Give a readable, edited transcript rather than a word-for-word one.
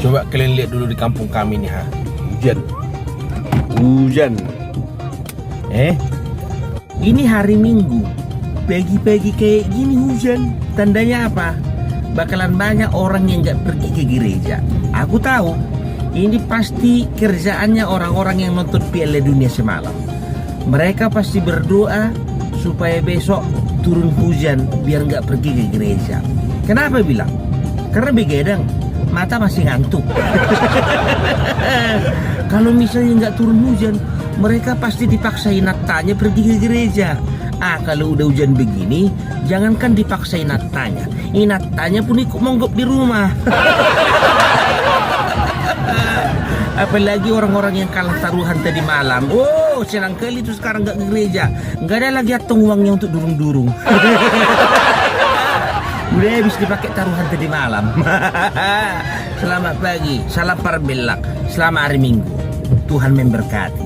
Coba kalian lihat dulu di kampung kami nih, hujan. Ini hari Minggu, pagi-pagi kayak gini hujan. Tandanya apa? Bakalan banyak orang yang nggak pergi ke gereja. Aku tahu, ini pasti kerjaannya orang-orang yang nonton Piala Dunia semalam. Mereka pasti berdoa supaya besok turun hujan biar nggak pergi ke gereja. Kenapa bilang? Karena begadang, mata masih ngantuk. Kalau misalnya nggak turun hujan, mereka pasti dipaksain natanya pergi ke gereja. Kalau udah hujan begini, jangankan dipaksain natanya, natanya pun ikut monggok di rumah. Apalagi orang-orang yang kalah taruhan tadi malam. Oh, senang kali itu sekarang nggak ke gereja. Nggak ada lagi atong uangnya untuk durung-durung. Udah habis dipakai taruhan tadi malam. Selamat pagi, salam parabellak, selamat hari Minggu. Tuhan memberkati.